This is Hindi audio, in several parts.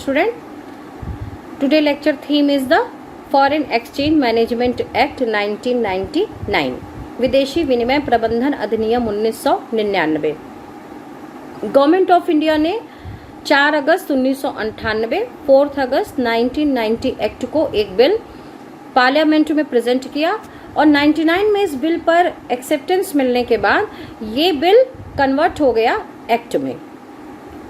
student. Today lecture theme is the Foreign Exchange Management Act 1999, विदेशी विनिमय प्रबंधन अधिनियम 1999। गवर्नमेंट ऑफ इंडिया ने 4 अगस्त 1998 4 अगस्त 1990 एक्ट को एक बिल पार्लियामेंट में प्रेजेंट किया और 99 में इस बिल पर एक्सेप्टेंस मिलने के बाद ये बिल कन्वर्ट हो गया एक्ट में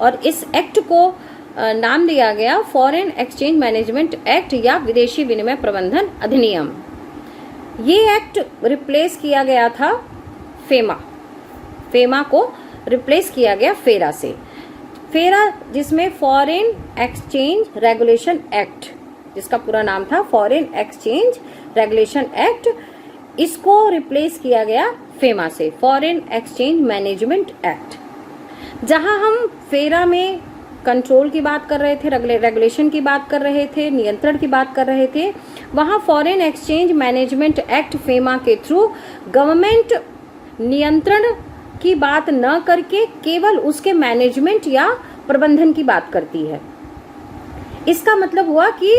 और इस एक्ट को नाम दिया गया फॉरेन एक्सचेंज मैनेजमेंट एक्ट या विदेशी विनिमय प्रबंधन अधिनियम। ये एक्ट रिप्लेस किया गया था फेमा को रिप्लेस किया गया फेरा से। फेरा जिसमें फॉरेन एक्सचेंज रेगुलेशन एक्ट, जिसका पूरा नाम था फॉरेन एक्सचेंज रेगुलेशन एक्ट, इसको रिप्लेस किया गया फेमा से, फॉरेन एक्सचेंज मैनेजमेंट एक्ट। जहां हम फेरा में कंट्रोल की बात कर रहे थे, रेगुलेशन की बात कर रहे थे, नियंत्रण की बात कर रहे थे, वहां foreign exchange management act FEMA के थ्रू गवर्नमेंट नियंत्रण की बात न करके केवल उसके मैनेजमेंट या प्रबंधन की बात करती है। इसका मतलब हुआ कि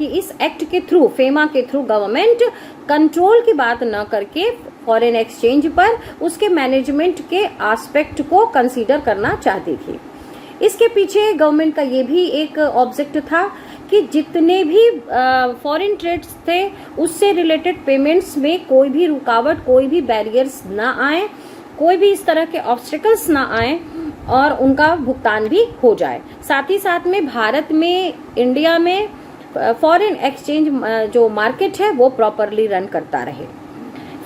इस एक्ट के थ्रू, फेमा के थ्रू गवर्नमेंट कंट्रोल की बात न करके फॉरेन एक्सचेंज पर उसके मैनेजमेंट के एस्पेक्ट को कंसीडर करना चाहती थी। इसके पीछे गवर्नमेंट का ये भी एक ऑब्जेक्ट था कि जितने भी फॉरेन ट्रेड्स थे उससे रिलेटेड पेमेंट्स में कोई भी रुकावट, कोई भी बैरियर्स ना आए, कोई भी इस तरह के ऑब्स्टिकल्स ना आए और उनका भुगतान भी हो जाए। साथ ही साथ में भारत में, इंडिया में फॉरेन एक्सचेंज जो मार्केट है वो प्रॉपरली रन करता रहे।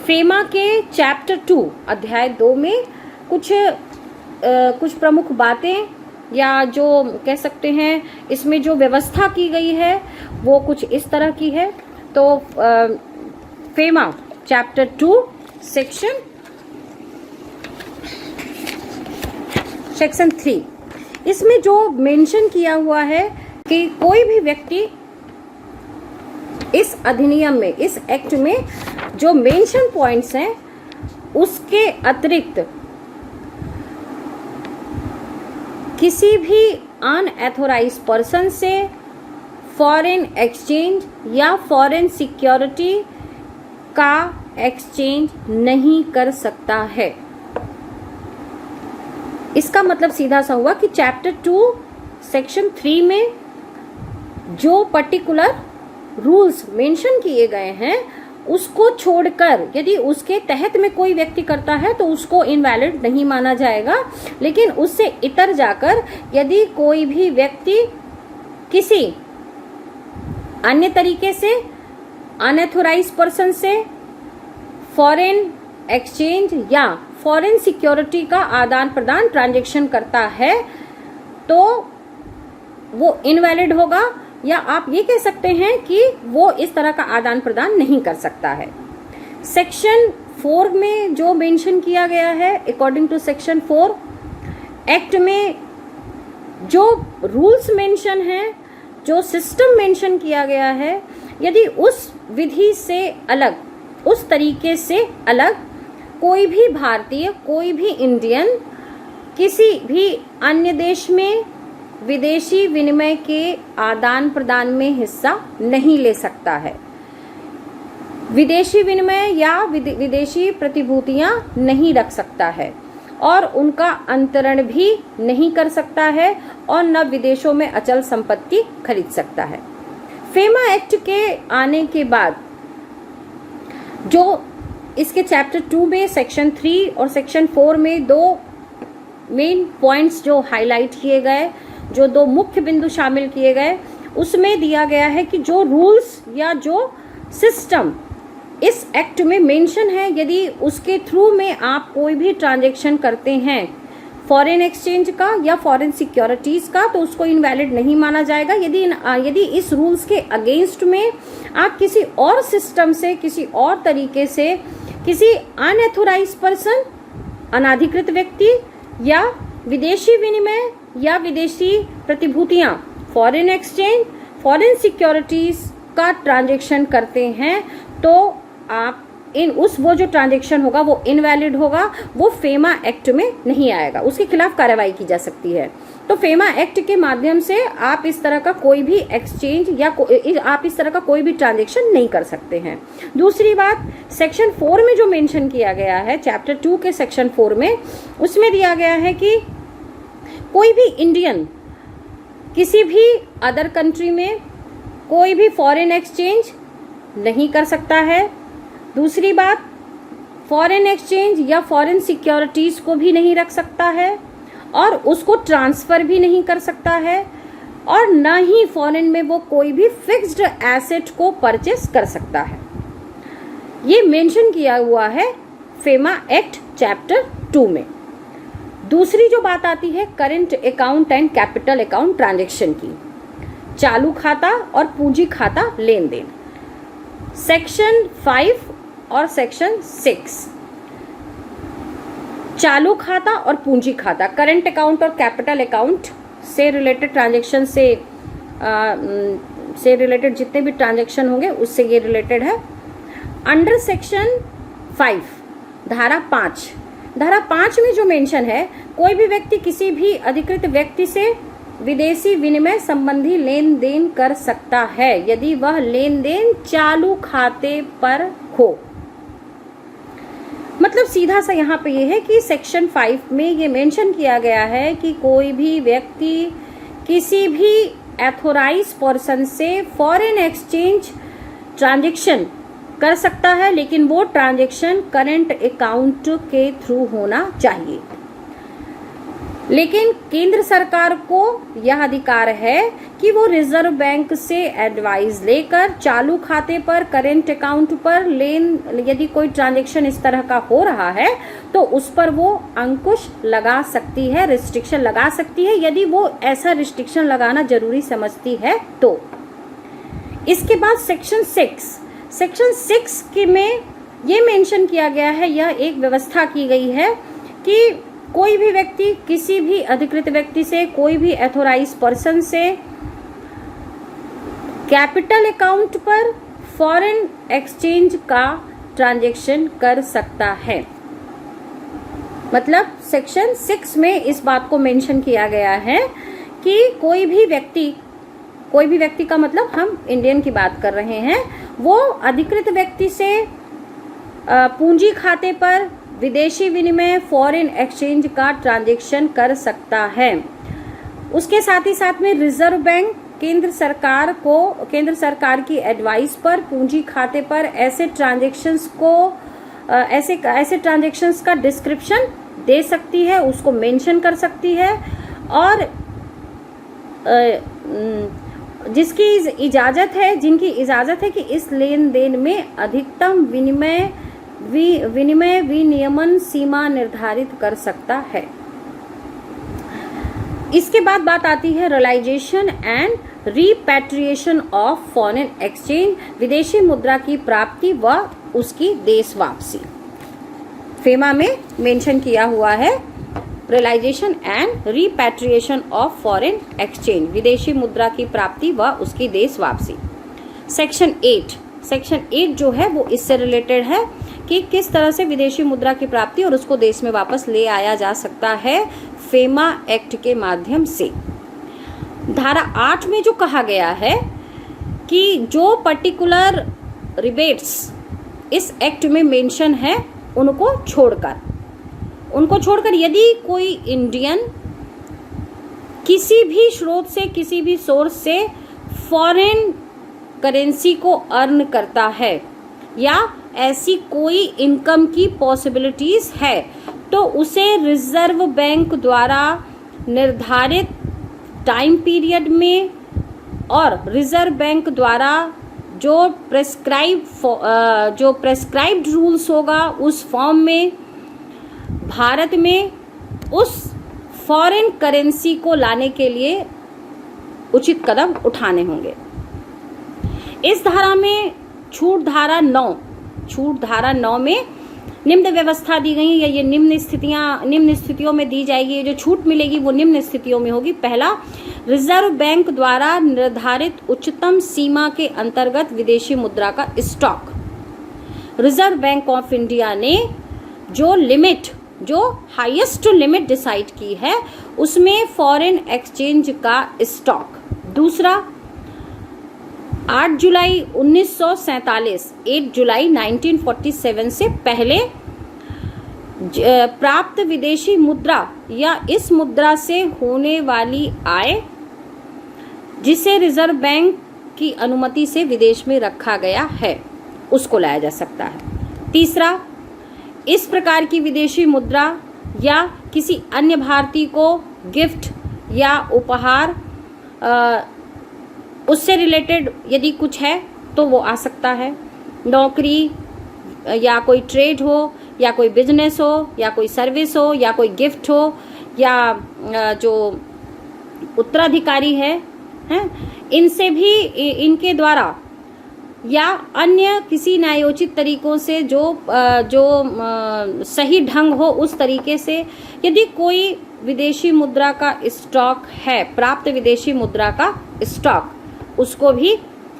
फेमा के चैप्टर 2 अध्याय 2 में कुछ प्रमुख बातें या जो कह सकते हैं इसमें जो व्यवस्था की गई है वो कुछ इस तरह की है। तो फेमा चैप्टर 2 सेक्शन 3, इसमें जो मेंशन किया हुआ है कि कोई भी व्यक्ति इस अधिनियम में, इस एक्ट में जो मेंशन पॉइंट्स हैं उसके अतिरिक्त किसी भी अनऑथोराइज पर्सन से फॉरेन एक्सचेंज या फॉरेन सिक्योरिटी का एक्सचेंज नहीं कर सकता है। इसका मतलब सीधा सा हुआ कि चैप्टर 2 सेक्शन 3 में जो पर्टिकुलर रूल्स मेंशन किए गए हैं उसको छोड़कर यदि उसके तहत में कोई व्यक्ति करता है तो उसको इनवैलिड नहीं माना जाएगा। लेकिन उससे इतर जाकर यदि कोई भी व्यक्ति किसी अन्य तरीके से अनऑथोराइज्ड पर्सन से फॉरेन एक्सचेंज या फॉरेन सिक्योरिटी का आदान प्रदान ट्रांजैक्शन करता है तो वो इनवैलिड होगा, या आप ये कह सकते हैं कि वो इस तरह का आदान प्रदान नहीं कर सकता है। सेक्शन 4 में जो मेंशन किया गया है, अकॉर्डिंग टू सेक्शन 4 एक्ट में जो रूल्स मेंशन हैं, जो सिस्टम मेंशन किया गया है, यदि उस विधि से अलग, उस तरीके से अलग कोई भी भारतीय, कोई भी इंडियन किसी भी अन्य देश में विदेशी विनिमय के आदान प्रदान में हिस्सा नहीं ले सकता है, विदेशी विनिमय या विदेशी प्रतिभूतियां नहीं रख सकता है और उनका अंतरण भी नहीं कर सकता है और न विदेशों में अचल संपत्ति खरीद सकता है। फेमा एक्ट के आने के बाद जो इसके चैप्टर 2 में सेक्शन 3 और सेक्शन 4 में 2 मेन पॉइंट्स जो हाईलाइट किए गए, जो 2 मुख्य बिंदु शामिल किए गए, उसमें दिया गया है कि जो रूल्स या जो सिस्टम इस एक्ट में मेंशन है, यदि उसके थ्रू में आप कोई भी ट्रांजैक्शन करते हैं फॉरेन एक्सचेंज का या फॉरेन सिक्योरिटीज का तो उसको इनवैलिड नहीं माना जाएगा। यदि इस रूल्स के अगेंस्ट में आप किसी और सिस्टम से, किसी और तरीके से किसी अनऑथोराइज्ड पर्सन, अनाधिकृत व्यक्ति या विदेशी विनिमय या विदेशी प्रतिभूतियां, फॉरेन एक्सचेंज, फॉरेन सिक्योरिटीज का ट्रांजैक्शन करते हैं तो आप वो जो ट्रांजेक्शन होगा वो इनवैलिड होगा, वो फेमा एक्ट में नहीं आएगा, उसके खिलाफ कार्रवाई की जा सकती है। तो फेमा एक्ट के माध्यम से आप इस तरह का कोई भी एक्सचेंज या आप इस तरह का कोई भी ट्रांजेक्शन नहीं कर सकते हैं। दूसरी बात, सेक्शन 4 में जो मेंशन किया गया है, चैप्टर 2 के सेक्शन 4 में, उसमें दिया गया है कि कोई भी इंडियन किसी भी अदर कंट्री में कोई भी फॉरेन एक्सचेंज नहीं कर सकता है। दूसरी बात, फॉरेन एक्सचेंज या फॉरेन सिक्योरिटीज को भी नहीं रख सकता है और उसको ट्रांसफर भी नहीं कर सकता है, और न ही फॉरेन में वो कोई भी फिक्स्ड एसेट को परचेस कर सकता है। ये मेंशन किया हुआ है फेमा एक्ट चैप्टर 2 में। दूसरी जो बात आती है current account and capital account transaction की, चालू खाता और पूंजी खाता लेन देन, सेक्शन 5 और सेक्शन 6। चालू खाता और पूंजी खाता, करंट अकाउंट और कैपिटल अकाउंट से रिलेटेड ट्रांजैक्शन से रिलेटेड जितने भी ट्रांजैक्शन होंगे उससे ये रिलेटेड है। अंडर सेक्शन 5 धारा 5 में जो मेंशन है, कोई भी व्यक्ति किसी भी अधिकृत व्यक्ति से विदेशी विनिमय संबंधी लेन देन कर सकता है यदि वह लेन देन चालू खाते पर हो। मतलब सीधा सा यहाँ पे ये है कि सेक्शन 5 में ये मेंशन किया गया है कि कोई भी व्यक्ति किसी भी एथोराइज पर्सन से फॉरेन एक्सचेंज ट्रांजैक्शन कर सकता है, लेकिन वो ट्रांजैक्शन करंट अकाउंट के थ्रू होना चाहिए। लेकिन केंद्र सरकार को यह अधिकार है कि वो रिजर्व बैंक से एडवाइस लेकर चालू खाते पर, करंट अकाउंट पर यदि कोई ट्रांजैक्शन इस तरह का हो रहा है तो उस पर वो अंकुश लगा सकती है, रिस्ट्रिक्शन लगा सकती है, यदि वो ऐसा रिस्ट्रिक्शन लगाना जरूरी समझती है तो। इसके बाद सेक्शन 6 के में ये मेंशन किया गया है, यह एक व्यवस्था की गई है कि कोई भी व्यक्ति किसी भी अधिकृत व्यक्ति से, कोई भी एथोराइज पर्सन से कैपिटल अकाउंट पर फॉरेन एक्सचेंज का ट्रांजैक्शन कर सकता है। मतलब सेक्शन 6 में इस बात को मेंशन किया गया है कि कोई भी व्यक्ति का मतलब हम इंडियन की बात कर रहे हैं, वो अधिकृत व्यक्ति से पूंजी खाते पर विदेशी विनिमय फॉरेन एक्सचेंज का ट्रांजैक्शन कर सकता है। उसके साथ ही साथ में रिजर्व बैंक केंद्र सरकार की एडवाइस पर पूंजी खाते पर ऐसे ट्रांजैक्शंस का डिस्क्रिप्शन दे सकती है, उसको मेंशन कर सकती है, और जिनकी इजाजत है कि इस लेन देन में अधिकतम विनिमय विनियमन सीमा निर्धारित कर सकता है। इसके बाद बात आती है realisation and repatriation of foreign exchange, विदेशी मुद्रा की प्राप्ति व उसकी देश वापसी। फेमा में मेंशन किया हुआ है realisation and repatriation of foreign exchange, विदेशी मुद्रा की प्राप्ति व उसकी देश वापसी। सेक्शन 8 जो है वो इससे रिलेटेड है कि किस तरह से विदेशी मुद्रा की प्राप्ति और उसको देश में वापस ले आया जा सकता है फेमा एक्ट के माध्यम से। धारा 8 में जो कहा गया है कि जो पर्टिकुलर रिबेट्स इस एक्ट में मेंशन है उनको छोड़कर यदि कोई इंडियन किसी भी स्रोत से, किसी भी सोर्स से फॉरेन करेंसी को अर्न करता है या ऐसी कोई इनकम की पॉसिबिलिटीज है तो उसे रिजर्व बैंक द्वारा निर्धारित टाइम पीरियड में और रिजर्व बैंक द्वारा जो प्रेस्क्राइब्ड रूल्स होगा उस फॉर्म में भारत में उस फॉरेन करेंसी को लाने के लिए उचित कदम उठाने होंगे। इस धारा में छूट धारा 9 में निम्न व्यवस्था दी गई है, ये निम्न स्थितियों में दी जाएगी। ये जो छूट मिलेगी वो निम्न स्थितियों में होगी। पहला, रिजर्व बैंक द्वारा निर्धारित उच्चतम सीमा के अंतर्गत विदेशी मुद्रा का stock. Reserve bank of India ने जो लिमिट, जो हाईएस्ट लिमिट डिसाइड की है उसमें फॉरेन एक्सचेंज का स्टॉक। दूसरा, 8 जुलाई 1947, 8 जुलाई 1947 से पहले प्राप्त विदेशी मुद्रा या इस मुद्रा से होने वाली आय जिसे रिजर्व बैंक की अनुमति से विदेश में रखा गया है उसको लाया जा सकता है। तीसरा, इस प्रकार की विदेशी मुद्रा या किसी अन्य भारतीय को गिफ्ट या उपहार उससे रिलेटेड यदि कुछ है तो वो आ सकता है। नौकरी या कोई ट्रेड हो या कोई बिजनेस हो या कोई सर्विस हो या कोई गिफ्ट हो या जो उत्तराधिकारी है इनसे भी, इनके द्वारा या अन्य किसी न्यायोचित तरीकों से जो सही ढंग हो उस तरीके से यदि कोई विदेशी मुद्रा का स्टॉक है, प्राप्त विदेशी मुद्रा का स्टॉक, उसको भी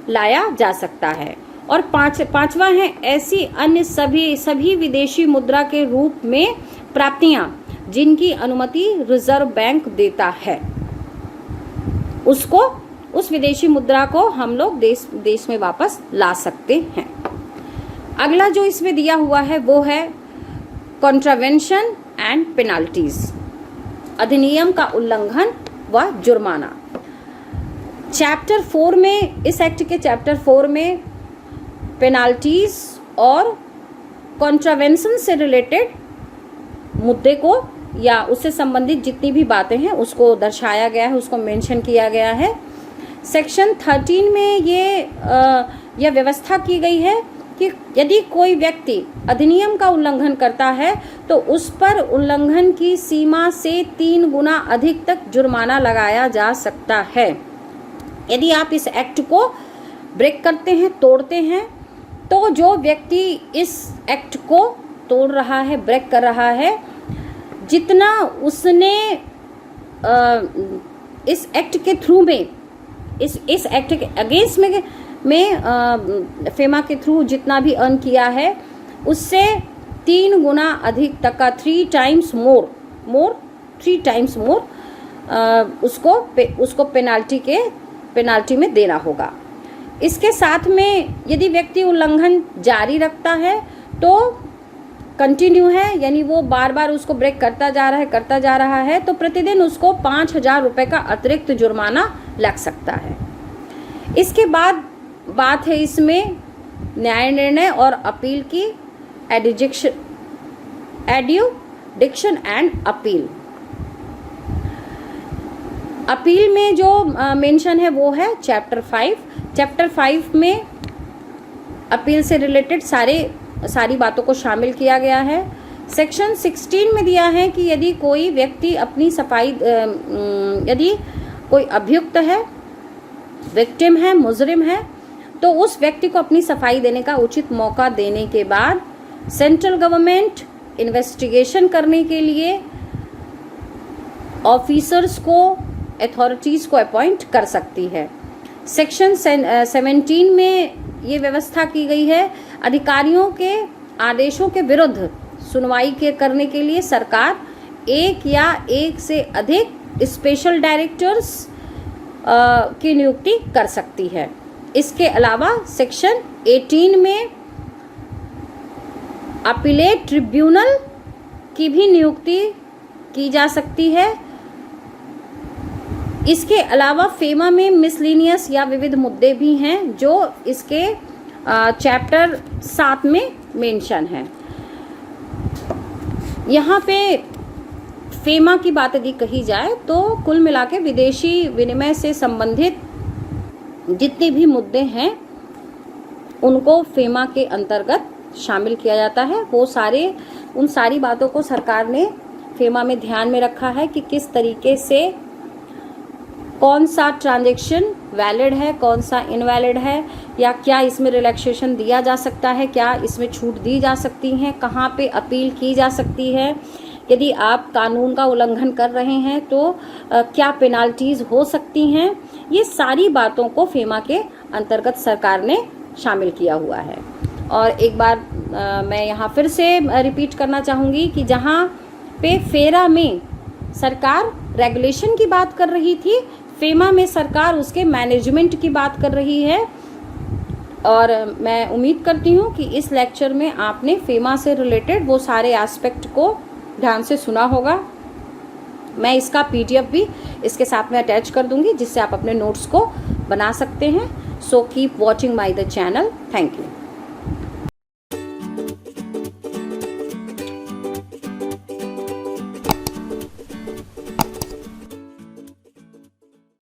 लाया जा सकता है। और पांचवा है ऐसी अन्य सभी विदेशी मुद्रा के रूप में प्राप्तियां जिनकी अनुमति रिजर्व बैंक देता है, उसको, उस विदेशी मुद्रा को हम लोग देश में वापस ला सकते हैं। अगला जो इसमें दिया हुआ है वो है कॉन्ट्रावेंशन एंड पेनाल्टीज, अधिनियम का उल्लंघन व जुर्माना। चैप्टर 4 में, इस एक्ट के चैप्टर 4 में पेनाल्टीज और कॉन्ट्रावेंशन से रिलेटेड मुद्दे को या उससे संबंधित जितनी भी बातें हैं उसको दर्शाया गया है, उसको मेंशन किया गया है। सेक्शन 13 में यह व्यवस्था की गई है कि यदि कोई व्यक्ति अधिनियम का उल्लंघन करता है तो उस पर उल्लंघन की सीमा से 3 गुना अधिक तक जुर्माना लगाया जा सकता है। यदि आप इस एक्ट को ब्रेक करते हैं, तोड़ते हैं, तो जो व्यक्ति इस एक्ट को तोड़ रहा है, ब्रेक कर रहा है, जितना उसने इस एक्ट के थ्रू में, इस एक्ट के अगेंस्ट में फेमा के थ्रू जितना भी अर्न किया है उससे 3 गुना अधिक तक का 3 टाइम्स मोर उसको पेनाल्टी में देना होगा। इसके साथ में यदि व्यक्ति उल्लंघन जारी रखता है तो कंटिन्यू है, यानी वो बार बार उसको ब्रेक करता जा रहा है तो प्रतिदिन उसको 5,000 रुपये का अतिरिक्त जुर्माना लग सकता है। इसके बाद बात है इसमें न्याय निर्णय और अपील की, एड्यूडिक्शन एंड अपील। अपील में जो मेंशन है वो है चैप्टर 5। चैप्टर 5 में अपील से रिलेटेड सारी बातों को शामिल किया गया है। सेक्शन 16 में दिया है कि यदि कोई व्यक्ति अपनी सफाई, यदि कोई अभियुक्त है, विक्टिम है, मुजरिम है, तो उस व्यक्ति को अपनी सफाई देने का उचित मौका देने के बाद सेंट्रल गवर्नमेंट इन्वेस्टिगेशन करने के लिए ऑफिसर्स को, अथॉरिटीज़ को अपॉइंट कर सकती है। सेक्शन 17 में ये व्यवस्था की गई है अधिकारियों के आदेशों के विरुद्ध सुनवाई करने के लिए सरकार एक या एक से अधिक स्पेशल डायरेक्टर्स की नियुक्ति कर सकती है। इसके अलावा सेक्शन 18 में अपीलेट ट्रिब्यूनल की भी नियुक्ति की जा सकती है। इसके अलावा फेमा में मिसलिनियस या विविध मुद्दे भी हैं जो इसके चैप्टर 7 में मेंशन है। यहाँ पे फेमा की बात यदि कही जाए तो कुल मिला के विदेशी विनिमय से संबंधित जितने भी मुद्दे हैं उनको फेमा के अंतर्गत शामिल किया जाता है। वो उन सारी बातों को सरकार ने फेमा में ध्यान में रखा है कि किस तरीके से कौन सा ट्रांजैक्शन वैलिड है, कौन सा इनवैलिड है, या क्या इसमें रिलैक्सेशन दिया जा सकता है, क्या इसमें छूट दी जा सकती हैं, कहाँ पे अपील की जा सकती है, यदि आप कानून का उल्लंघन कर रहे हैं तो क्या पेनाल्टीज हो सकती हैं। ये सारी बातों को फेमा के अंतर्गत सरकार ने शामिल किया हुआ है। और एक बार मैं यहाँ फिर से रिपीट करना चाहूँगी कि जहाँ पे फेरा में सरकार रेगुलेशन की बात कर रही थी, फेमा में सरकार उसके मैनेजमेंट की बात कर रही है। और मैं उम्मीद करती हूँ कि इस लेक्चर में आपने फेमा से रिलेटेड वो सारे एस्पेक्ट को ध्यान से सुना होगा। मैं इसका PDF भी इसके साथ में अटैच कर दूंगी, जिससे आप अपने नोट्स को बना सकते हैं। So keep watching my the channel. Thank you.